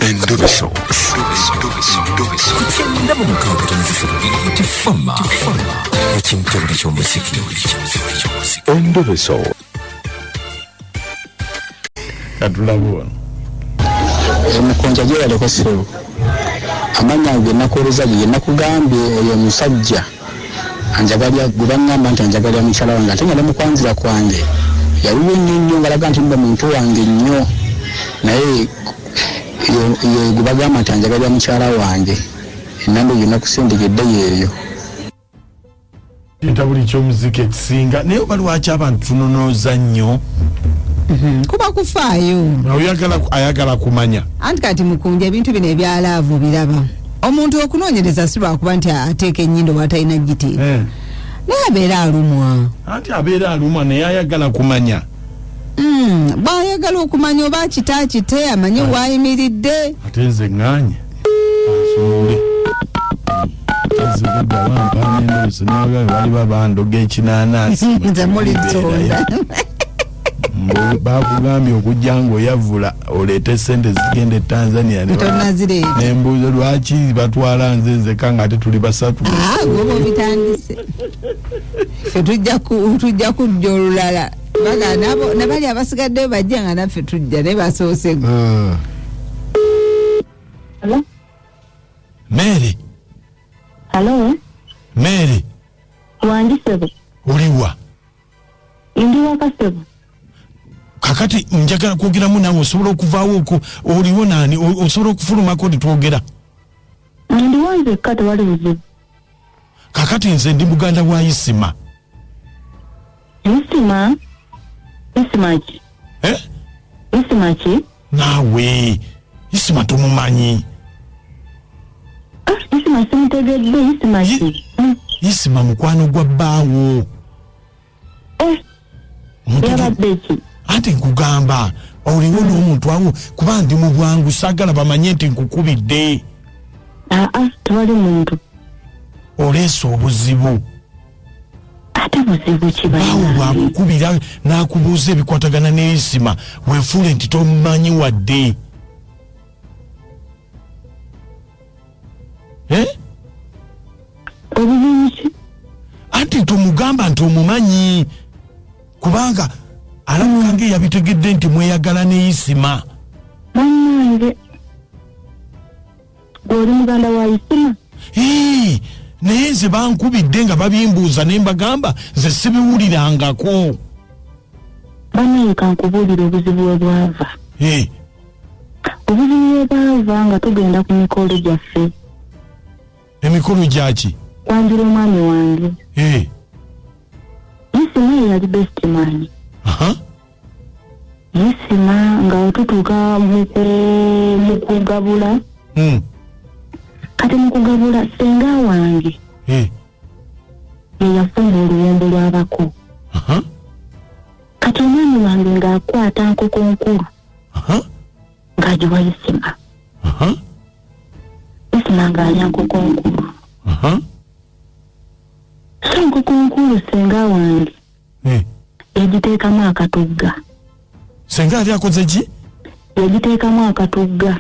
Endobeso. Kugenda mu mukaaga tifama ekintu buli ky'omuziki. Endobeso. Katulabona. Mukonja gye yaleko sebo. Amanya ge nakoleza gye nakugambye oyo musajja. Anjagalya gubangamba nti anjagalya mukyala wange ate ngenda mukwanzira kwange. Yaliwo nnyo ngalaga nti mba muntu wange nnyo. Naye yo gubagamba nti anjagalya mukyala wange. Enambe yonna kusindikidde yeeyo. Kintu buli ky'omuziki ekisinga naye oba lwaki abantu tunonooza nnyo? Kuba kufaayo. Ayagala kumanya. Anti kati mukunja ebintu bino ebyalaavu biraba. Omuntu okunoonyereza si lwakuba nti ateeka ennyindo bw'atalina giteeka. Naye abeera alumwa. Anti abeera alumwa naye ayagala kumanya. Bw'ayagala okumanya oba kitaakite amanye w'ayimiridde. Ate nze ŋŋaanye asuule azibudde abampaanyendozi n'abagabe bali babandoga ekinaanaasi nze muli nsonda bakugambye okujja ng'oyavula oleete sente zigenda e Tanzania nembuuzo lwaki batwala nzenzeka nga ate tuli basatu goba bitandise fe tujja kujja olulala baga nabali abasigaddeyo bajja nga naffe tujja naye basoosego. Hello? Mary. Hello? Mary. Wandisebo. Uliwa. Indiwa kasebo. Kakati njagala kwogeramu nawe osobola okuvaawo okwo oliwo nani osobola okufulumako ne twogera. Ndiwo nze kati wali buzibu. Kakati nze ndi muganda wa Isima. Isima? Isima ki? Isima ki? Nawe Isima tumumanyi. Isima simutegedde Isima ki? Isima mukwano gwa bbaawo. Yabadde ki? Ate nkugamba oliwo n'omuntu awo kuba ndi mu bwangu saagala bamanye nti nkukubidde. Tewali muntu. Oleesa obuzibu. Ate buzibu ki baawo bwakukubira n'akubuuza ebikwatagana ne Isima weefuule nti tomumanyi wadde. Obuzibu ki? Anti tomugamba nti omumanyi kubanga alamukange yabitegedde nti mweyagala ne Isima. Mannange gw'oli muganda wa Isima? Naye nze bankubidde nga babimbuuza ne mbagamba nze sibiwulirangako. Bannange kankubuulira obuzibu we bwava. Obuzibu we bwava nga tugenda ku mikolo gyaffe. Emikolo gyaki? Kwanjula omwami wange. Isima ye yali best man. Isima nga tutuuka mu kugabula. Kati mu kugabula senga wange ye yafumba oluwombo lw'abako. Kati omwami wange ng'akwata nkoko nkulu ng'agiwa Isima. Isima ng'alya nkoko nkulu. So nkoko nkulu senga wange yagiteekamu akatugga. Senga yali akoze ki? Yagiteekamu akatugga.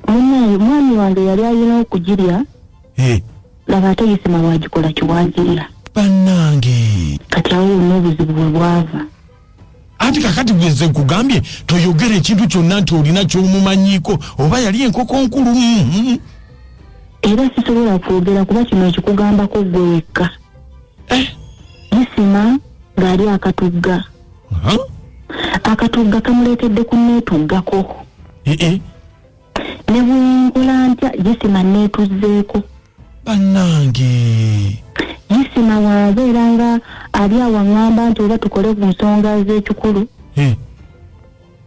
Munnaye mwami wange yali alina okugirya. Laba ate Isima wagikola kiwagirya. Bannange. Kati awo n'obuzibu bwe bwava. Anti kakati bweze nkugambye toyogera ekintu kyonna nti olina ky'omumanyiiko oba yali enkoko nkulu. Era sisobola kwogera kuba kino ekikugambako gwe wekka. Isima ng'ali akatugga. Akatugga kamuleetedde kunneetuggako. Ne bwenkola ntya Isima neetuzzeeko. Bannange. Isima waabeera nga ali awaŋŋamba nti oba tukole ku nsonga z'ekikulu.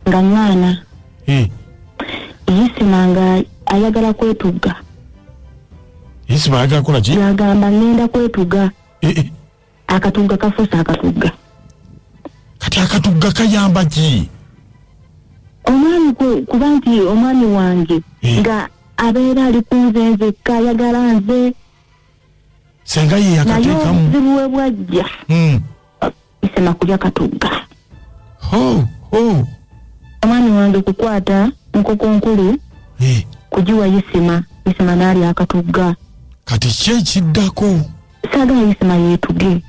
Nga ŋŋaana. Isima nga ayagala kwetugga. Isima ayagala kola ki? Yagamba ngenda kwetugga. Akatugga kafuusa akatugga. Kati akatugga kayamba ki? Omwami kuba nti omwami wange nga abeera ali ku nze nzekka ayagala nze. Senga ye yakateekamu. Naye obuzibu we bwajja. Isima kulya katugga. Amani wange kukwata nkoko nkulu kujiwa Isima nali akatugga kati kye kiddako sagala Isima yetuge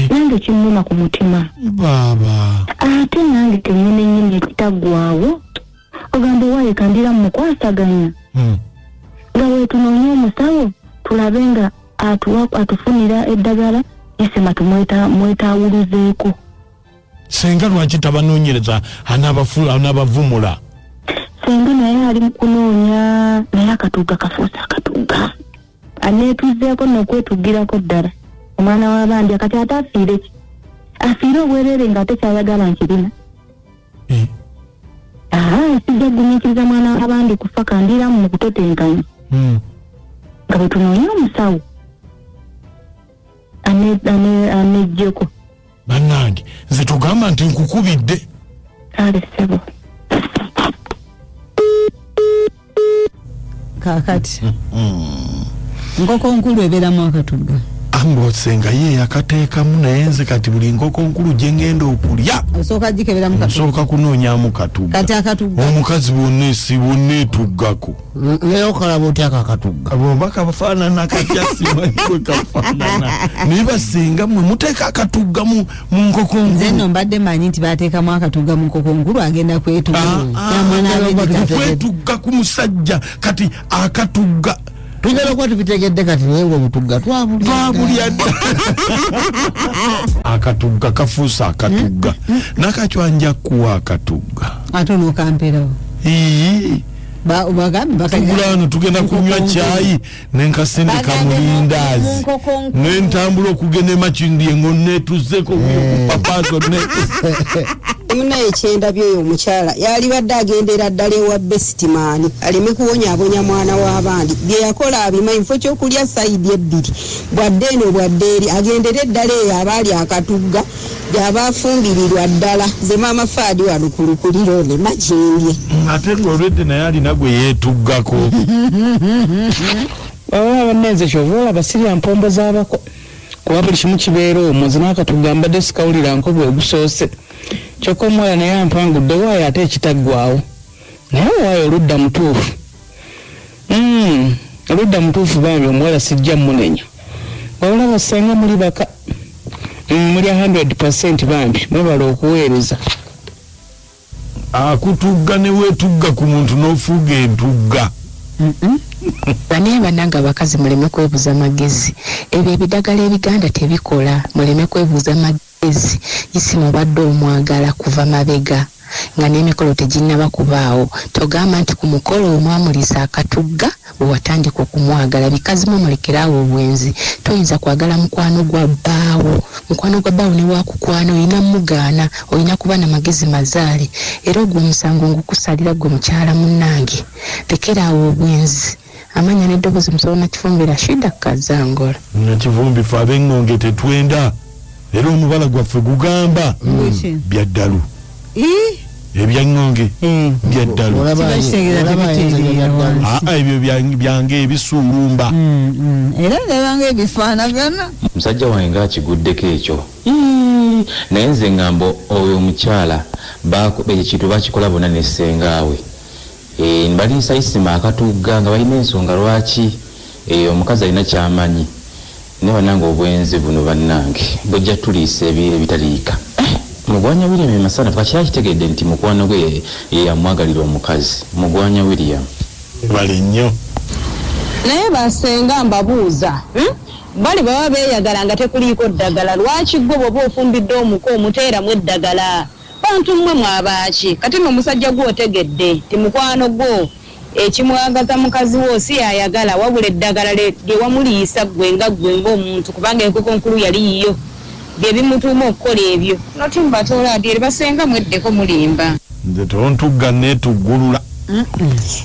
nange kimuma ku mutima baba ate nange kenyine ekitagwawo ogamba waye kandira mukwasaganya nga wetunonye omusawo tulabe nga atufunira eddagala Isima mwetawuluzeeko senga lwaki tabanonyereza anabavumula senga naye ali mukunoonya naye akatugga kafuusa akatugga aneetuzeeko n'okwetugirako ddala omwana w'abandi akati ate afiire obwerere nga ate kyayagala nkirina sijja gumiikiriza mwana w'abandi kufa kandiramu mu kutotenkanya nga bwe tunoonya omusawo anejjeko bannange nze tugamba nti nkukubidde kale ssebo kakati nkoko nkulu ebeeramu akatugga ambosenga ye yakateekamu naye nze kati buli nkoko nkulu gye ngenda okulya osooka gikeberamu katugga nsooka kunoonyaamu katugga kati akatugga omukazi bonna etuggako naye okalaba otya akatugga bomba kafaanana katya simanyi bwe kafaanana naye basenga mmwe muteeka akatugga mu nkoko nkulu nze nno mbadde manyi nti bateekamu akatugga mu nkoko nkulu agenda kwetugga ku musajja kati akatugga tugenda kuba tubitegedde kati naye ng'obutugga twabulya akatugga kafuusa akatugga nakacwanja kuwa akatugga ate n'okamperawo tugulano tugenda kunywa caayi nenkasende kamulindaazi nentambula okugenda emakindye ngo netuzeko kupapaazo muna ekyenda byoyo omukyala yali badde agendera ddala ewa besitimaani aleme kuwonyaabonya mwana w'abandi bye yakola abimanyi mufo kyokulya sayidi ebbiri bwadde eno bwadde eri agendera eddala eyo abaali akatugga gy'abafumbirirwa ddala ze maama faadi wano kulukuliro ne makindye ate ng'olwedde naye alina gwe yeetuggako baba bannenze kyova olaba sirya mpombo z'abako kuba buli kimu kibeera omwo nze n'akatugga mbadde sikawulira nko bwe gusoose kyokka omuwala naye ampangudde waayo ate ekitaggwawo naye waayo oludda mutuufu oludda mutuufu bambi omuwala sijja munenya wabula basenga muli baka muli 100% bambi mwebala okuweereza akutugga ne weetugga ku muntu n'ofuuga entugga banaye bannanga abakazi muleme kwebuuza magezi ebyo ebidagala ebiganda tebikola muleme kwebuuza magezi Isima obadde omwagala kuva mabega nga n'emikolo teginnaba kubaawo togamba nti ku mukolo omwamulisa akatugga bwewatandika okumwagala bikazi mumulekerawo obwenzi toyinza kwagala mukwano gwa bbaawo ne wakukwano olina mugaana olina kuba na magezi mazaale era ogwo omusango ngukusalira gwe mukyala munnange lekeraawo obwenzi amanya n'eddoboozi musobola nakifumbira shida kazangola nakivumbi fe ab'engonge tetwenda era omubala gwaffe gugamba byaddalu ebyangonge byaddalu ebyo byange ebisuulumba era nebanga ebifaanagana musajja wange ngaakiguddeko ekyo naye nze ngamba oyo omukyala ekintu bakikola bonna nessengaawe nibaliisa Isima akatugga nga balina ensonga lwaki omukazi alina kyamanyi naye bannange obwenzi buno bannange bwejja tuliisa ebitaliika Mugwanya William Masana twakira kitegedde nti mukwano gwe yamwagalira omukazi Mugwanya William bali nnyo naye basenga mbabuuza bali baba beeyagala nga tekuliiko ddagala lwaki gwe bw'oba ofumbidde omuko omuteeramu eddagala bantu mmwe mwabaaki kati nno omusajja gwe otegedde ti mukwano gwo ekimwagaza mukazi wo si yayagala wabula eddagala lye wamuliisa gwe ng'omuntu kubanga enkoko nkulu yali yiyo bye bimutuuma okukola ebyo noti mbatoola adyeri basenga mweddeko mulimba nze tontugga neetuggulula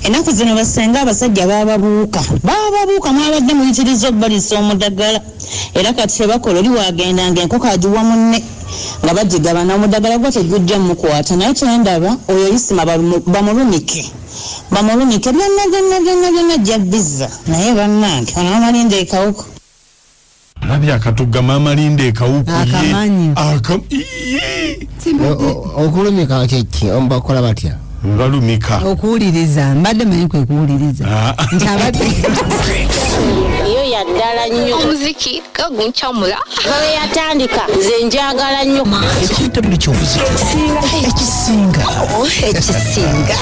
ennaku zino basenga abasajja bababuuka mwabadde muyitiriza obbalisa omudagala era kati tebakola oli wagendanga enkoko agiwa munne nga bagigabana omudagala gwo tegujja mukwata naye kyendaba oyo Isima bamulumike byonna jjabbiza naye bannange ono amalinda ekawuko labya akatugga maama Linda ekawuko akamanyi okulumika kyeki ombakola batya balumika okuwuliriza mbadde manyi kwe kuwuliriza nti abadde iyo yaddala nnyo omuziki gaguncamula bawe yatandika nze njagala nnyo ekintu buli ky'omuziki ekisinga